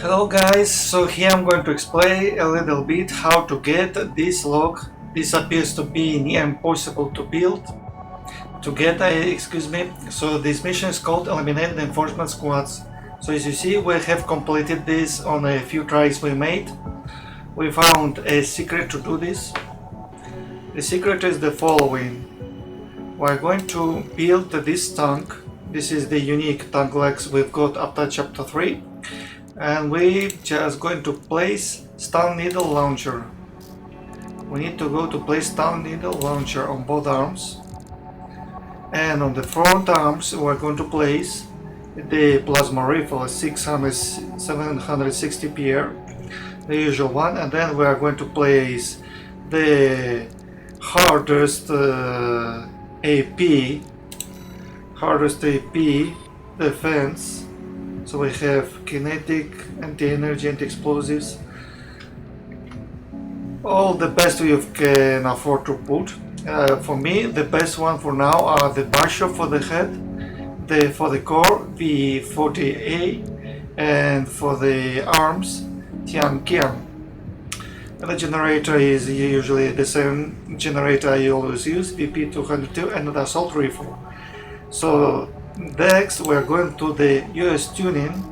Hello guys, so here I'm going to explain a little bit how to get this log. This appears to be near impossible to build, to get, excuse me. So this mission is called Eliminate the Enforcement Squads. So as you see, we have completed this on a few tries we made. We found a secret to do this. The secret is the following. We're going to build this tank. This is the unique tank legs we've got after chapter 3. And we're just going to place stun needle launcher. We need to go to place stun needle launcher on both arms. And on the front arms we're going to place the plasma rifle 760 PR, the usual one, and then we are going to place the hardest AP defense. So we have kinetic, anti-energy, anti-explosives, all the best we can afford to put. For me, the best one for now are the Bishop for the head, for the core, V40A, and for the arms, Tianqian. The generator is usually the same generator I always use, VP202, and the assault rifle. So next we are going to the US tuning,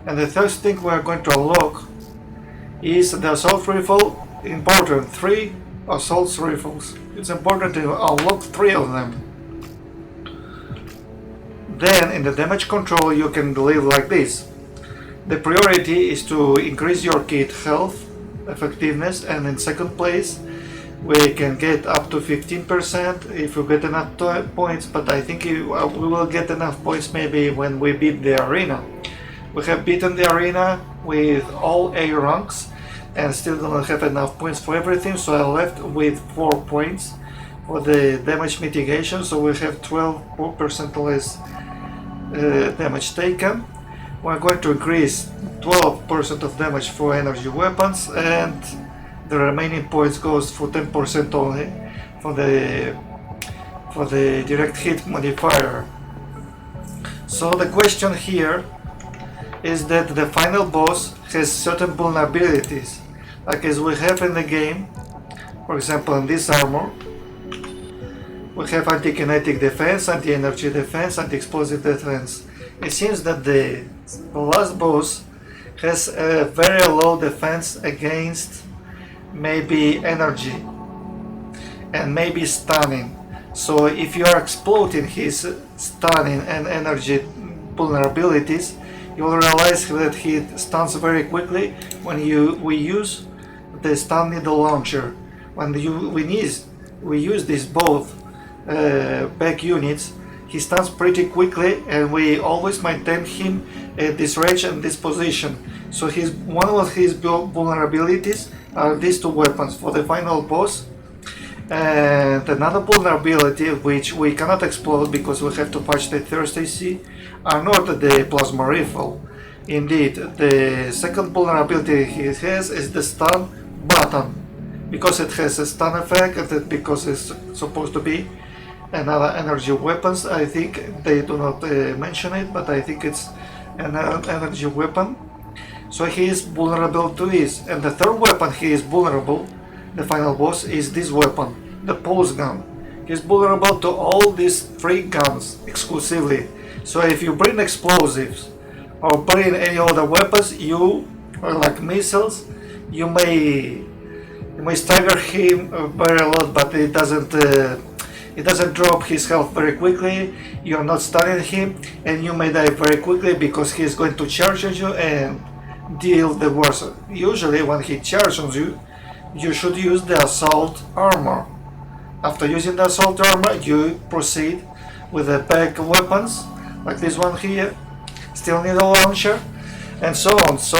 and the first thing we are going to unlock is the assault rifle. Important, 3 assault rifles. It's important to unlock 3 of them. Then in the damage control you can live like this. The priority is to increase your kit health, effectiveness, and in second place we can get up to 15% if you get enough points, but I think we will get enough points maybe when we beat the arena. We have beaten the arena with all A ranks and still don't have enough points for everything, so I left with 4 points for the damage mitigation, so we have 12% less damage taken. We're going to increase 12% of damage for energy weapons, and the remaining points goes for 10% only for the direct hit modifier. So the question here is that the final boss has certain vulnerabilities, like as we have in the game. For example, in this armor we have anti-kinetic defense, anti-energy defense, anti-explosive defense. It seems that the last boss has a very low defense against maybe energy and maybe stunning. So if you are exploiting his stunning and energy vulnerabilities, you will realize that he stuns very quickly when we use the stun needle launcher. When we use these both back units, he stuns pretty quickly, and we always maintain him at this range and this position. So one of his vulnerabilities are these 2 weapons for the final boss. And another vulnerability which we cannot explode because we have to patch the thirst AC are not the plasma rifle. Indeed, the second vulnerability he has is the stun button, because it has a stun effect and because it's supposed to be another energy weapons. I think they do not mention it, but I think it's an energy weapon. So he is vulnerable to this. And the third weapon he is vulnerable, the final boss, is this weapon, the pulse gun. He is vulnerable to all these 3 guns exclusively. So if you bring explosives or bring any other weapons, or like missiles, you may stagger him very a lot, but it doesn't drop his health very quickly. You're not stunning him, and you may die very quickly because he is going to charge at you and deal the worst. Usually when he charges on you, you should use the assault armor. After using the assault armor, you proceed with the back weapons, like this one here, steel needle launcher, and so on. So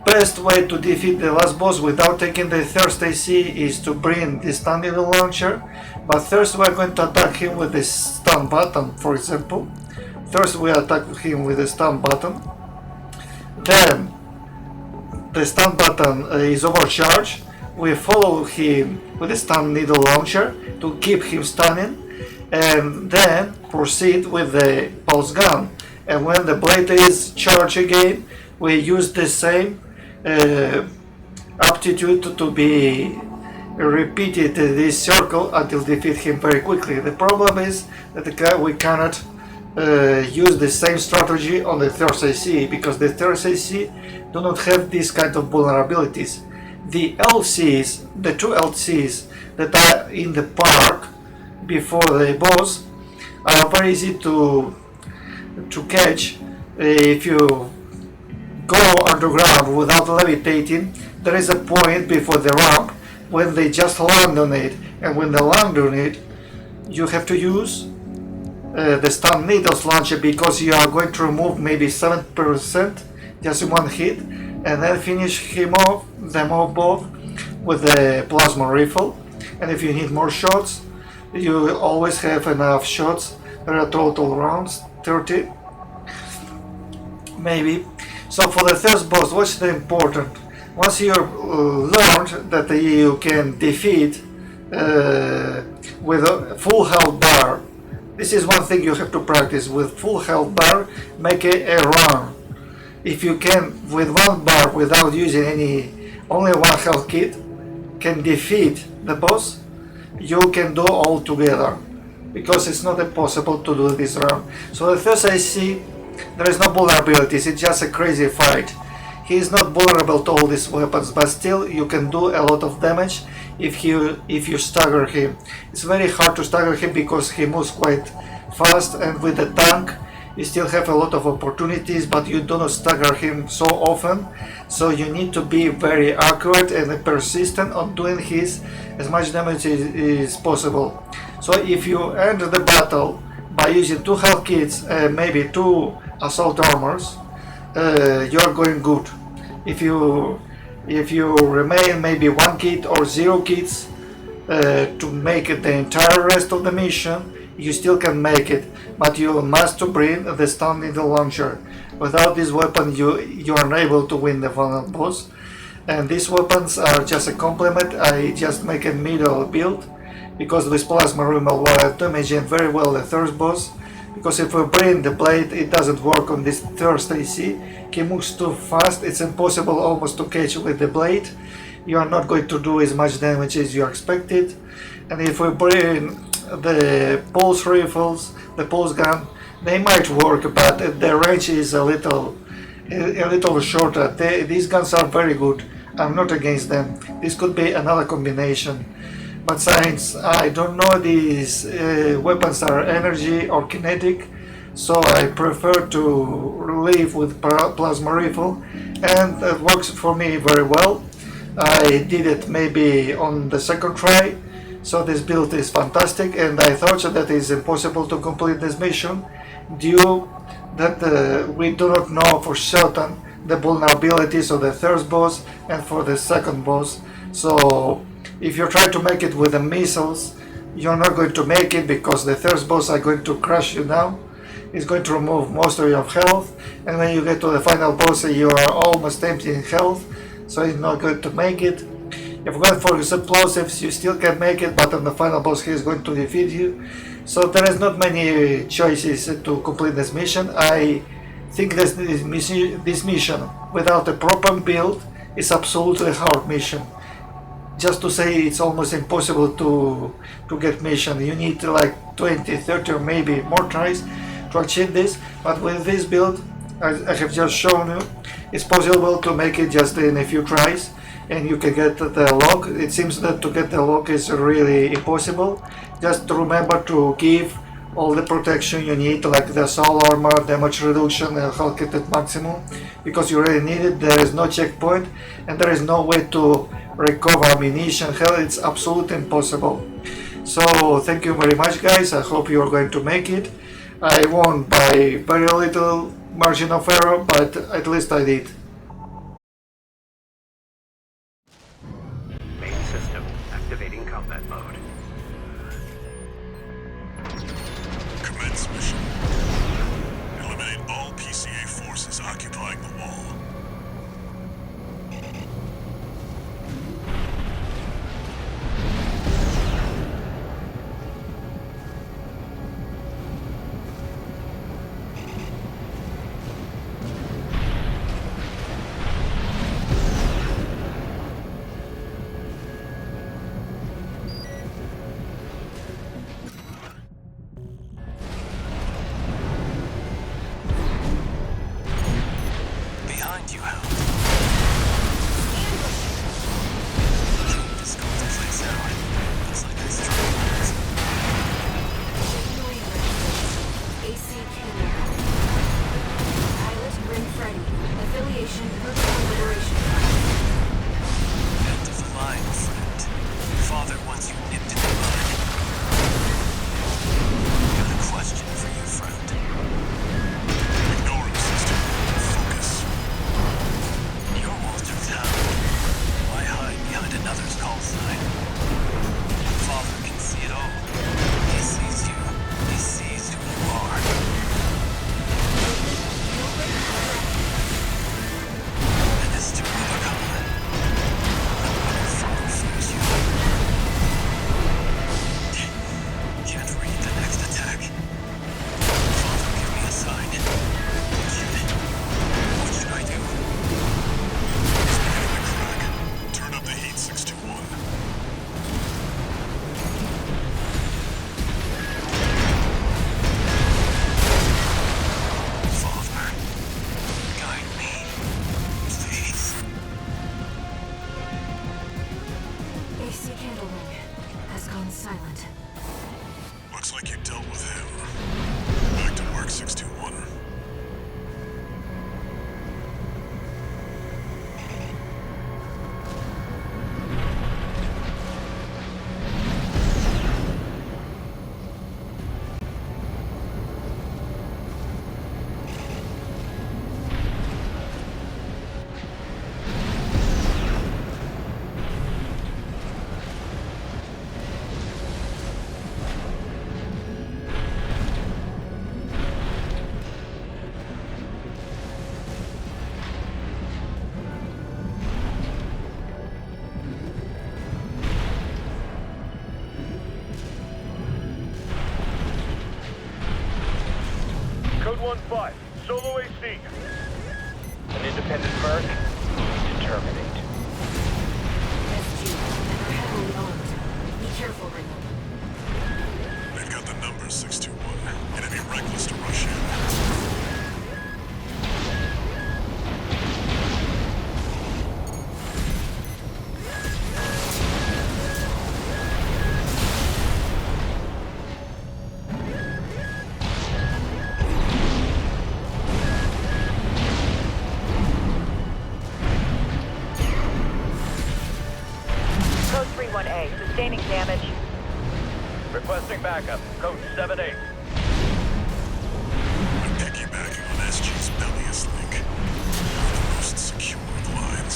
best way to defeat the last boss without taking the thirst AC is to bring the stun needle launcher. But first we are going to attack him with the stun button, for example. First we attack him with the stun button. Then the stun button is overcharged. We follow him with the stun needle launcher to keep him stunning, and then proceed with the pulse gun. And when the blade is charged again, we use the same aptitude to be repeated this circle until defeat him very quickly. The problem is that we cannot use the same strategy on the third AC because the third AC do not have this kind of vulnerabilities. The LCs, the two LCs that are in the park before the boss are very easy to catch. If you go underground without levitating, there is a point before the ramp when they just land on it, and when they land on it, you have to use the stun needles launcher because you are going to remove maybe 7% just in one hit, and then finish them off both with the plasma rifle. And if you need more shots, you always have enough shots. There are total rounds, 30 maybe. So for the first boss, what's the important? Once you learned that you can defeat with a full health bar, this is one thing you have to practice. With full health bar, make a run. If you can, with one bar without using only one health kit, can defeat the boss, you can do all together, because it's not impossible to do this run. So the first I see, there is no vulnerabilities, it's just a crazy fight. He is not vulnerable to all these weapons, but still you can do a lot of damage if you stagger him. It's very hard to stagger him because he moves quite fast, and with the tank you still have a lot of opportunities, but you do not stagger him so often. So you need to be very accurate and persistent on doing as much damage as possible. So if you end the battle by using 2 health kits and maybe 2 assault armors, you are going good. If you remain maybe 1 kit or 0 kits to make it the entire rest of the mission, you still can make it, but you must bring the stun needle launcher. Without this weapon you are unable to win the final boss, and these weapons are just a complement. I just make a middle build because with plasma removal we are damaging very well the third boss, because if we bring the blade it doesn't work on this third AC. He moves too fast, it's impossible almost to catch with the blade. You are not going to do as much damage as you expected. And if we bring the pulse rifles, the pulse gun, they might work, but the range is a little shorter. These guns are very good, I'm not against them. This could be another combination, but since I don't know these weapons are energy or kinetic, so I prefer to live with plasma rifle, and it works for me very well. I did it maybe on the second try, so this build is fantastic, and I thought that it is impossible to complete this mission due that we do not know for certain the vulnerabilities of the third boss and for the second boss. So if you try to make it with the missiles, you're not going to make it, because the third boss are going to crush you down. It's going to remove most of your health, and when you get to the final boss you are almost empty in health, so you're not going to make it. If you go for explosives you still can make it, but on the final boss he is going to defeat you. So there is not many choices to complete this mission. I think this mission without a proper build is absolutely hard mission. Just to say it's almost impossible to get mission. You need like 20, 30 or maybe more tries to achieve this, but with this build I have just shown you, it's possible to make it just in a few tries, and you can get the lock. It seems that to get the lock is really impossible. Just remember to give all the protection you need, like the soul armor, damage reduction, and health kit at maximum, because you really need it. There is no checkpoint and there is no way to recover ammunition. Hell, it's absolutely impossible. So thank you very much guys, I hope you are going to make it. I won by very little margin of error, but at least I did. Main system activating combat mode. Commence mission. Eliminate all PCA forces occupying the wall. Operation Rubicon Liberation. End of the line, friend. Father wants you nipped in the bud. Got a question for you, friend. Ignore him, sister. Focus. You're Walter Town. Why hide behind another's call sign? Father can see it all. He sees you. He sees who you are. And it's to Rubicon. Nobody follows you. Can't read the next attack. Father, give me a sign. What should I do? It's beginning to crack. Turn up the heat, 621. Father, guide me, please. AC candle ring has gone silent. Looks like you dealt with him. Back to work, 621. Code 1-5, solo AC. An independent merc? To terminate. SG, they're heavily armed. Be careful, Ringo. They've got the numbers, 621. It'd be reckless to rush in. Code 31A, sustaining damage. Requesting backup. Code 7-8. I'm piggybacking on SG's belliest link. You're the most secure of the lines.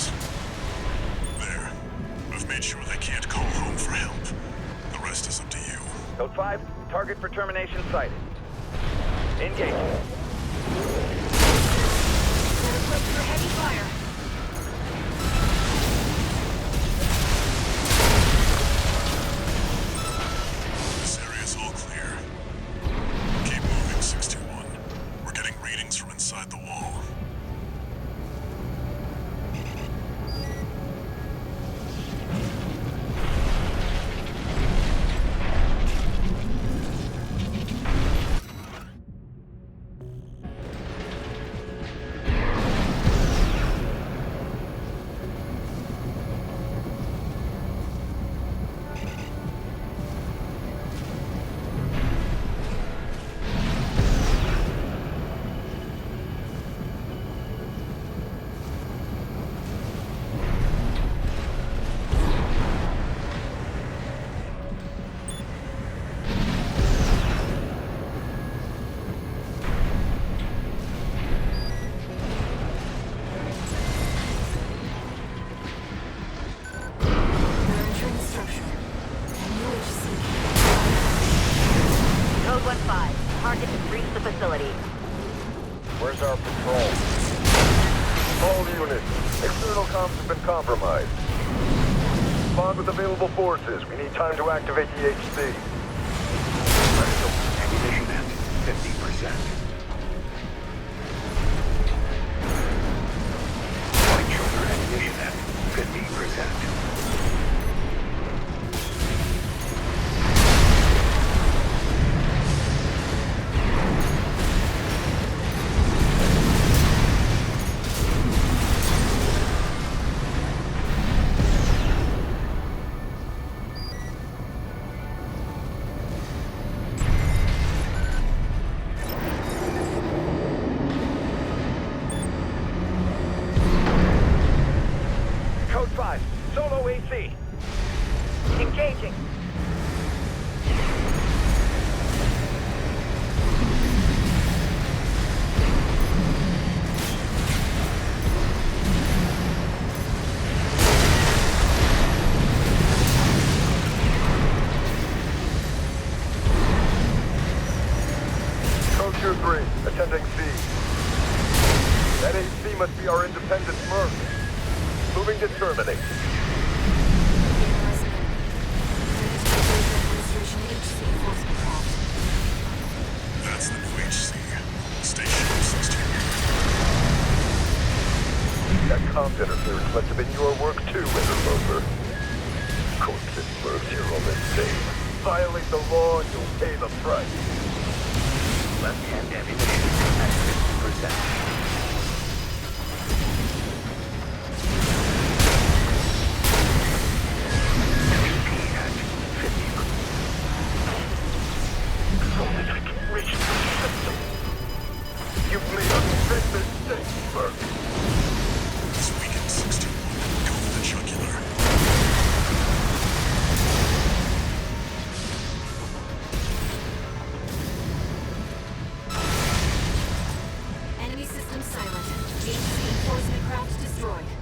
There. I've made sure they can't call home for help. The rest is up to you. Code 5, target for termination sighted. Engage. They're equipped for heavy fire. This area's all clear. Keep moving, 621. We're getting readings from inside the wall. They're entering the structure. UHC. Code 1-5, target has reached the facility. Where's our patrol? All units, external comms have been compromised. Respond with available forces. We need time to activate the HC. Ammunition at 50%. White shoulder ammunition at 50%. 1-5. Solo AC. Engaging. Code 3, attending C. That AC must be our independent merc. Moving to terminate. Administration HC enforcement craft. That's the new HC. Station closest here. That comms interference must have been your work too, Interloper. Corpse and mercs, you're all insane. Violate the law and you'll pay the price. Left-hand ammunition at 50%. You've made a big mistake, Merc. It's weakened 61. Go for the jugular. Enemy system silent. HC enforcement craft destroyed.